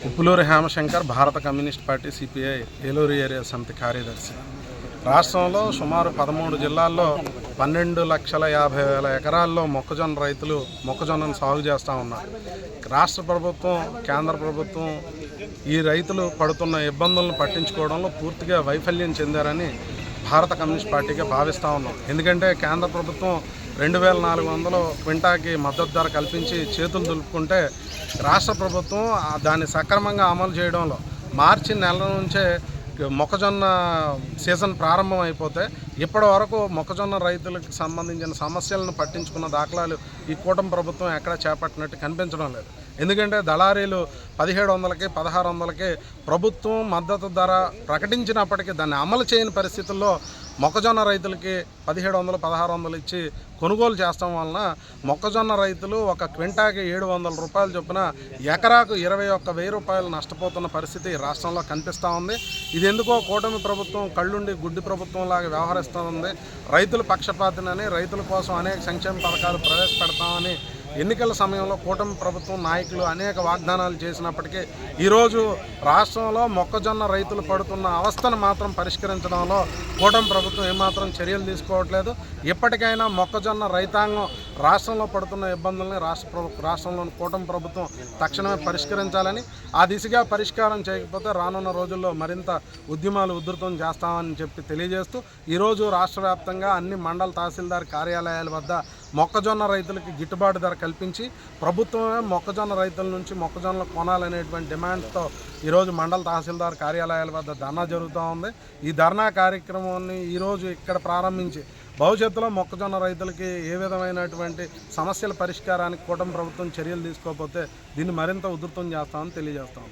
ఉప్పులూరి హేమశంకర్, భారత communist party CPI Eluru area సమితి కార్యదర్శి. రాష్ట్రంలో సుమారు 13 జిల్లాల్లో 12,50,000 ఎకరాల్లో మొక్కజొన్న రైతులు మొక్కజొన్నను సాగు చేస్తూ ఉన్నారు. రాష్ట్ర ప్రభుత్వం, కేంద్ర ప్రభుత్వం ఈ రైతులు పడుతున్న ఇబ్బందులను పట్టించుకోవడంలో పూర్తిగా వైఫల్యం చెందారని భారత కమ్యూనిస్ట్ పార్టీగా భావిస్తూ ఉన్నాం. ఎందుకంటే కేంద్ర ప్రభుత్వం 2,400 క్వింటాకి మద్దతు ధర కల్పించి చేతులు దులుపుకుంటే రాష్ట్ర ప్రభుత్వం దాన్ని సక్రమంగా అమలు చేయడంలో మార్చి నెల నుంచే మొక్కజొన్న సీజన్ ప్రారంభం అయిపోతే ఇప్పటి వరకు మొక్కజొన్న రైతులకు సంబంధించిన సమస్యలను పట్టించుకున్న దాఖలాలు ఈ కూటమి ప్రభుత్వం ఎక్కడా చేపట్టినట్టు కనిపించడం లేదు. ఎందుకంటే దళారీలు 1,700కి 1,600కి ప్రభుత్వం మద్దతు ధర ప్రకటించినప్పటికీ దాన్ని అమలు చేయని పరిస్థితుల్లో మొక్కజొన్న రైతులకి 1,700, 1,600 ఇచ్చి కొనుగోలు చేస్తాం వలన మొక్కజొన్న రైతులు ఒక క్వింటాకి 700 రూపాయలు చొప్పున ఎకరాకు 21,000 రూపాయలు నష్టపోతున్న పరిస్థితి రాష్ట్రంలో కనిపిస్తూ ఉంది. ఇది ఎందుకో కూటమి ప్రభుత్వం కళ్ళుండి గుడ్డి ప్రభుత్వంలాగా వ్యవహరిస్తూ ఉంది. రైతుల పక్షపాతినని, రైతుల కోసం అనేక సంక్షేమ పథకాలు ప్రవేశపెడతామని ఎన్నికల సమయంలో కూటమి ప్రభుత్వం నాయకులు అనేక వాగ్దానాలు చేసినప్పటికీ ఈరోజు రాష్ట్రంలో మొక్కజొన్న రైతులు పడుతున్న అవస్థను మాత్రం పరిష్కరించడంలో కూటమి ప్రభుత్వం ఏమాత్రం చర్యలు తీసుకోవట్లేదు. ఇప్పటికైనా మొక్కజొన్న రైతాంగం రాష్ట్రంలో పడుతున్న ఇబ్బందుల్ని రాష్ట్రంలోని కూటమి ప్రభుత్వం తక్షణమే పరిష్కరించాలని, ఆ దిశగా పరిష్కారం చేయకపోతే రానున్న రోజుల్లో మరింత ఉద్యమాలు ఉధృతం చేస్తామని చెప్పి తెలియజేస్తూ ఈరోజు రాష్ట్ర వ్యాప్తంగా అన్ని మండల తహసీల్దార్ కార్యాలయాల వద్ద మొక్కజొన్న రైతులకి గిట్టుబాటు ధర కల్పించి ప్రభుత్వమే మొక్కజొన్న రైతుల నుంచి మొక్కజొన్నలు కొనాలనేటువంటి డిమాండ్తో ఈరోజు మండల తహసీల్దార్ కార్యాలయాల వద్ద ధర్నా జరుగుతూ ఉంది. ఈ ధర్నా కార్యక్రమాన్ని ఈరోజు ఇక్కడ ప్రారంభించి భవిష్యత్తులో మొక్కజొన్న రైతులకి ఏ విధమైనటువంటి సమస్యల పరిష్కారానికి కూటమి ప్రభుత్వం చర్యలు తీసుకోకపోతే దీన్ని మరింత ఉధృతం చేస్తామని తెలియజేస్తాము.